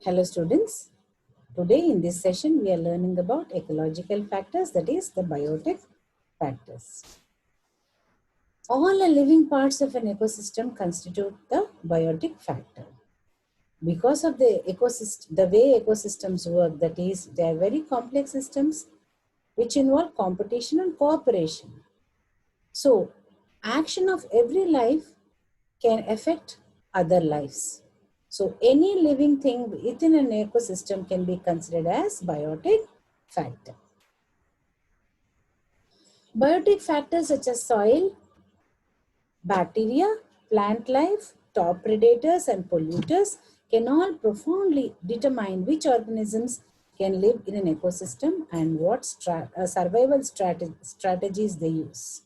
Hello students, today in this session we are learning about ecological factors, that is the biotic factors. All the living parts of an ecosystem constitute the biotic factor. Because of the way ecosystems work, that is they are very complex systems which involve competition and cooperation. So action of every life can affect other lives. So any living thing within an ecosystem can be considered as biotic factor. Biotic factors such as soil, bacteria, plant life, top predators and polluters can all profoundly determine which organisms can live in an ecosystem and what survival strategies they use.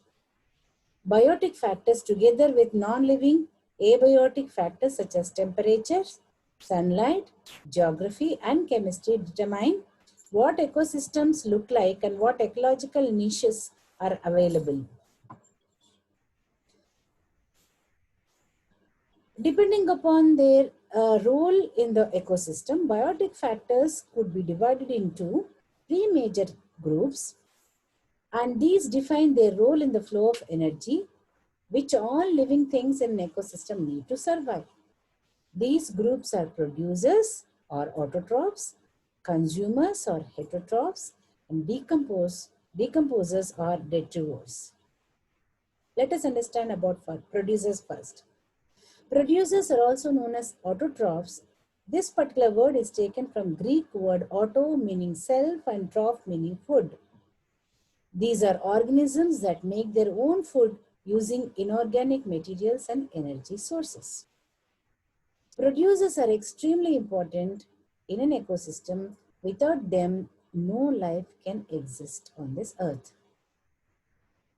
Biotic factors together with non-living abiotic factors such as temperature, sunlight, geography and chemistry determine what ecosystems look like and what ecological niches are available. Depending upon their role in the ecosystem, biotic factors could be divided into three major groups, and these define their role in the flow of energy which all living things in an ecosystem need to survive. These groups are producers or autotrophs, consumers or heterotrophs, and decomposers or detritivores. Let us understand about producers first. Producers are also known as autotrophs. This particular word is taken from Greek word auto meaning self and troph meaning food. These are organisms that make their own food using inorganic materials and energy sources. Producers are extremely important in an ecosystem. Without them, no life can exist on this earth.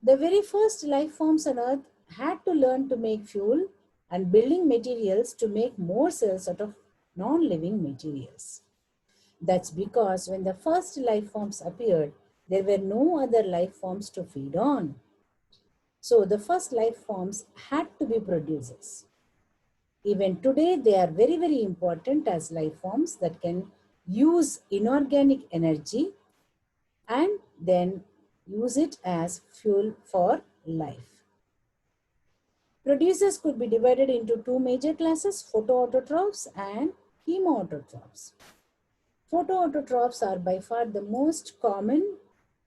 The very first life forms on earth had to learn to make fuel and building materials to make more cells out of non-living materials. That's because when the first life forms appeared, there were no other life forms to feed on. So the first life forms had to be producers. Even today, they are very, very important as life forms that can use inorganic energy and then use it as fuel for life. Producers could be divided into two major classes, photoautotrophs and chemoautotrophs. Photoautotrophs are by far the most common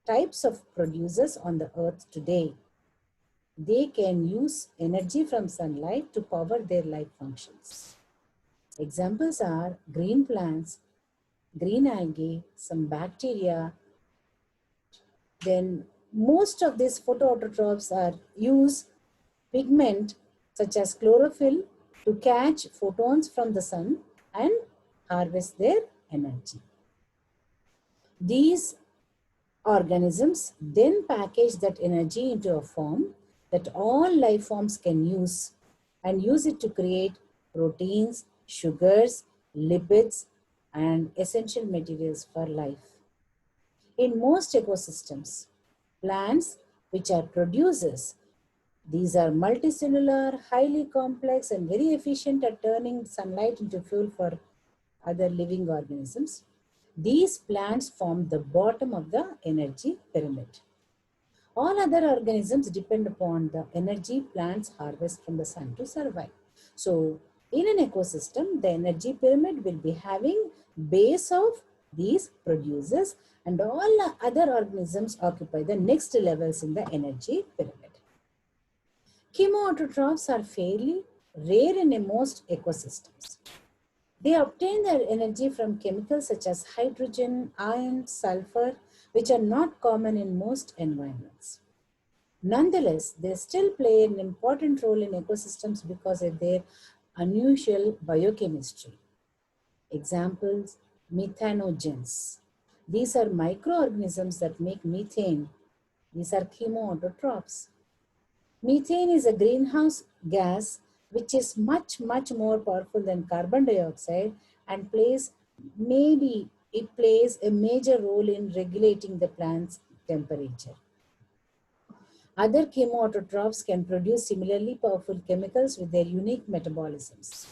types of producers on the earth today. They can use energy from sunlight to power their life functions. Examples are green plants, green algae, some bacteria. Then most of these photoautotrophs are use pigment such as chlorophyll to catch photons from the sun and harvest their energy. These organisms then package that energy into a form that all life forms can use and use it to create proteins, sugars, lipids, and essential materials for life. In most ecosystems, plants, which are producers, these are multicellular, highly complex, and very efficient at turning sunlight into fuel for other living organisms. These plants form the bottom of the energy pyramid. All other organisms depend upon the energy plants harvest from the sun to survive. So, in an ecosystem, the energy pyramid will be having base of these producers, and all other organisms occupy the next levels in the energy pyramid. Chemoautotrophs are fairly rare in most ecosystems. They obtain their energy from chemicals such as hydrogen, iron, sulfur, which are not common in most environments. Nonetheless, they still play an important role in ecosystems because of their unusual biochemistry. Examples, methanogens. These are microorganisms that make methane. These are chemoautotrophs. Methane is a greenhouse gas which is much more powerful than carbon dioxide and plays a major role in regulating the plant's temperature. Other chemoautotrophs can produce similarly powerful chemicals with their unique metabolisms.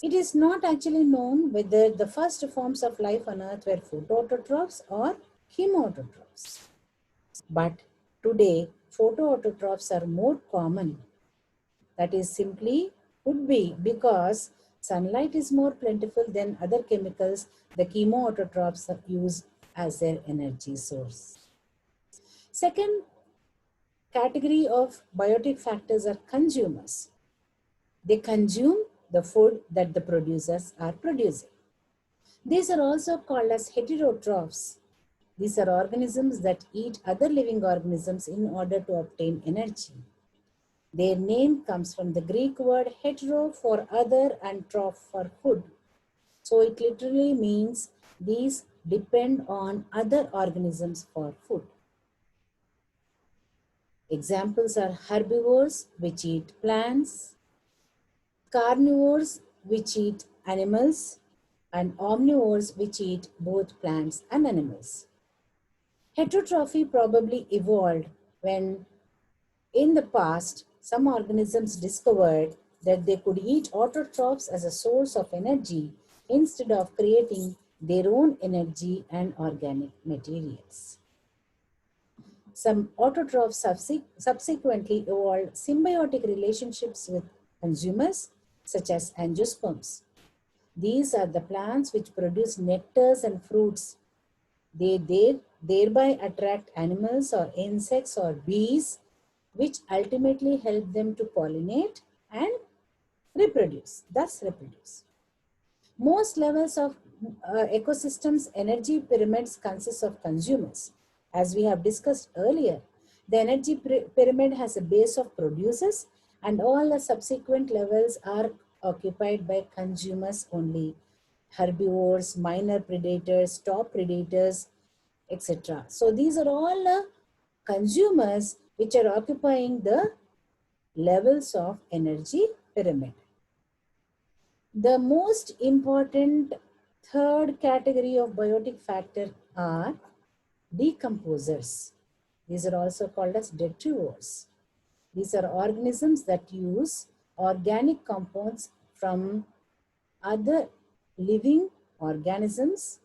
It is not actually known whether the first forms of life on earth were photoautotrophs or chemoautotrophs. But today, photoautotrophs are more common. That is simply could be because sunlight is more plentiful than other chemicals the chemoautotrophs use as their energy source. Second category of biotic factors are consumers. They consume the food that the producers are producing. These are also called as heterotrophs. These are organisms that eat other living organisms in order to obtain energy. Their name comes from the Greek word hetero for other and troph for food. So it literally means these depend on other organisms for food. Examples are herbivores, which eat plants, carnivores, which eat animals, and omnivores, which eat both plants and animals. Heterotrophy probably evolved when, in the past, some organisms discovered that they could eat autotrophs as a source of energy instead of creating their own energy and organic materials. Some autotrophs subsequently evolved symbiotic relationships with consumers, such as angiosperms. These are the plants which produce nectars and fruits. They thereby attract animals or insects or bees, which ultimately help them to pollinate and thus reproduce. Most levels of ecosystems energy pyramids consist of consumers. As we have discussed earlier, the energy pyramid has a base of producers and all the subsequent levels are occupied by consumers only. Herbivores, minor predators, top predators, etc. So these are all consumers which are occupying the levels of energy pyramid. The most important third category of biotic factor are decomposers. These are also called as detrivores. These are organisms that use organic compounds from other living organisms,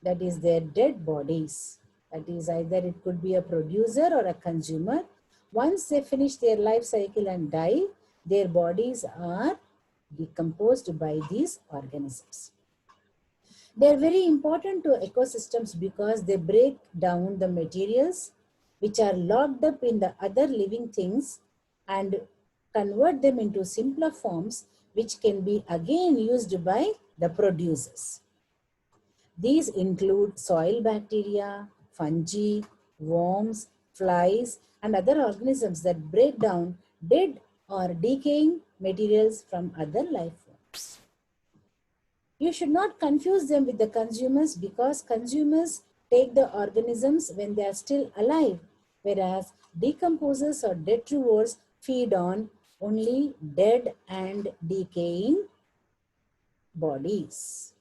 that is their dead bodies. That is either it could be a producer or a consumer. Once they finish their life cycle and die, their bodies are decomposed by these organisms. They are very important to ecosystems because they break down the materials which are locked up in the other living things and convert them into simpler forms which can be again used by the producers. These include soil bacteria, fungi, worms, flies, and other organisms that break down dead or decaying materials from other life forms. You should not confuse them with the consumers because consumers take the organisms when they are still alive, whereas decomposers or detrivores feed on only dead and decaying bodies.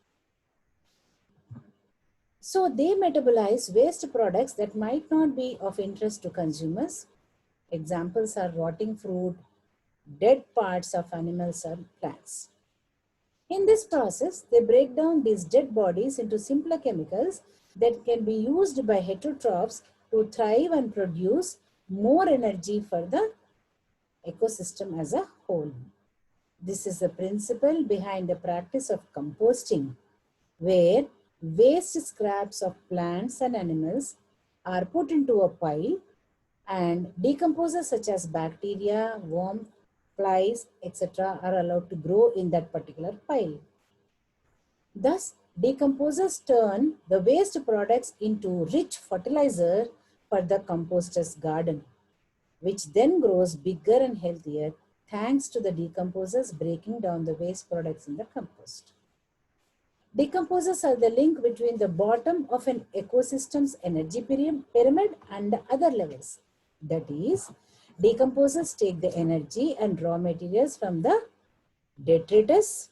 So they metabolize waste products that might not be of interest to consumers. Examples are rotting fruit, dead parts of animals or plants. In this process, they break down these dead bodies into simpler chemicals that can be used by heterotrophs to thrive and produce more energy for the ecosystem as a whole. This is the principle behind the practice of composting, where waste scraps of plants and animals are put into a pile and decomposers such as bacteria, worms, flies, etc. are allowed to grow in that particular pile. Thus, decomposers turn the waste products into rich fertilizer for the composter's garden, which then grows bigger and healthier thanks to the decomposers breaking down the waste products in the compost. Decomposers are the link between the bottom of an ecosystem's energy pyramid and the other levels. That is, decomposers take the energy and raw materials from the detritus,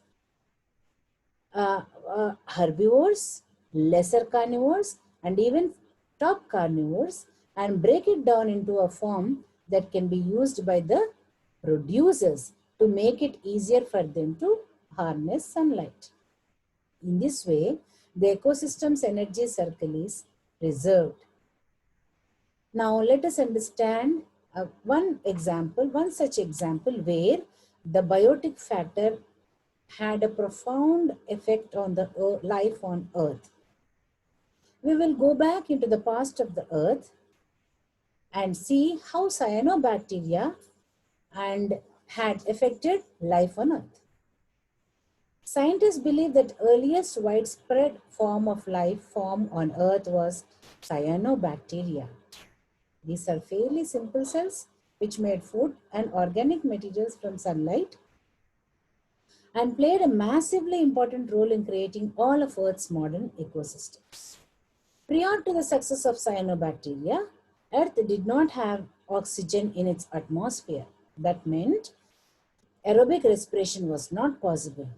herbivores, lesser carnivores, and even top carnivores and break it down into a form that can be used by the producers to make it easier for them to harness sunlight. In this way, the ecosystem's energy circle is preserved. Now let us understand one such example where the biotic factor had a profound effect on the life on Earth. We will go back into the past of the Earth and see how cyanobacteria had affected life on Earth. Scientists believe that earliest widespread form of life form on Earth was cyanobacteria. These are fairly simple cells which made food and organic materials from sunlight and played a massively important role in creating all of Earth's modern ecosystems. Prior to the success of cyanobacteria, Earth did not have oxygen in its atmosphere. That meant aerobic respiration was not possible.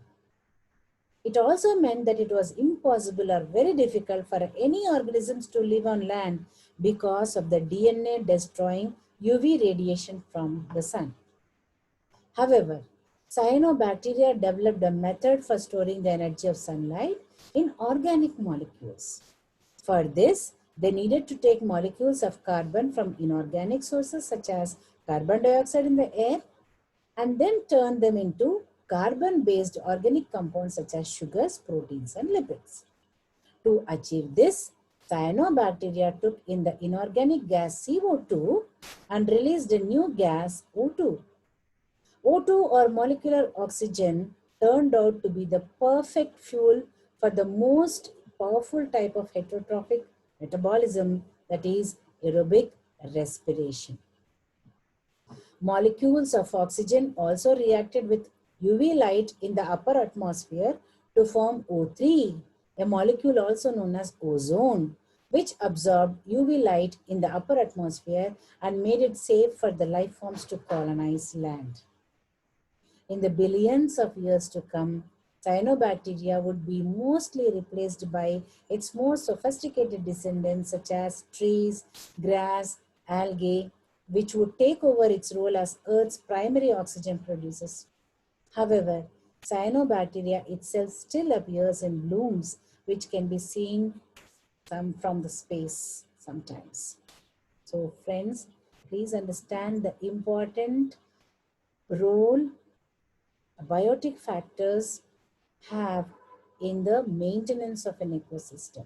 It also meant that it was impossible or very difficult for any organisms to live on land because of the DNA destroying UV radiation from the sun. However, cyanobacteria developed a method for storing the energy of sunlight in organic molecules. For this, they needed to take molecules of carbon from inorganic sources such as carbon dioxide in the air and then turn them into carbon-based organic compounds such as sugars, proteins, and lipids. To achieve this, cyanobacteria took in the inorganic gas CO2 and released a new gas O2. O2 or molecular oxygen turned out to be the perfect fuel for the most powerful type of heterotrophic metabolism, that is aerobic respiration. Molecules of oxygen also reacted with UV light in the upper atmosphere to form O3, a molecule also known as ozone, which absorbed UV light in the upper atmosphere and made it safe for the life forms to colonize land. In the billions of years to come, cyanobacteria would be mostly replaced by its more sophisticated descendants such as trees, grass, algae, which would take over its role as Earth's primary oxygen producers. However, cyanobacteria itself still appears in blooms, which can be seen from the space sometimes. So friends, please understand the important role biotic factors have in the maintenance of an ecosystem.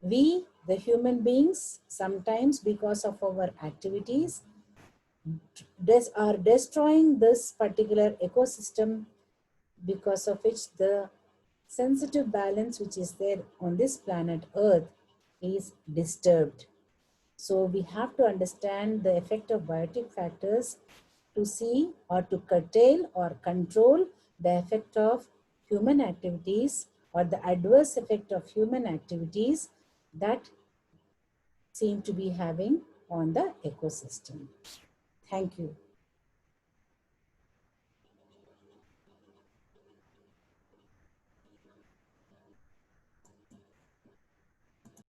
We, the human beings, sometimes because of our activities, are destroying this particular ecosystem, because of which the sensitive balance which is there on this planet Earth is disturbed. So we have to understand the effect of biotic factors to see or to curtail or control the effect of human activities or the adverse effect of human activities that seem to be having on the ecosystem. Thank you.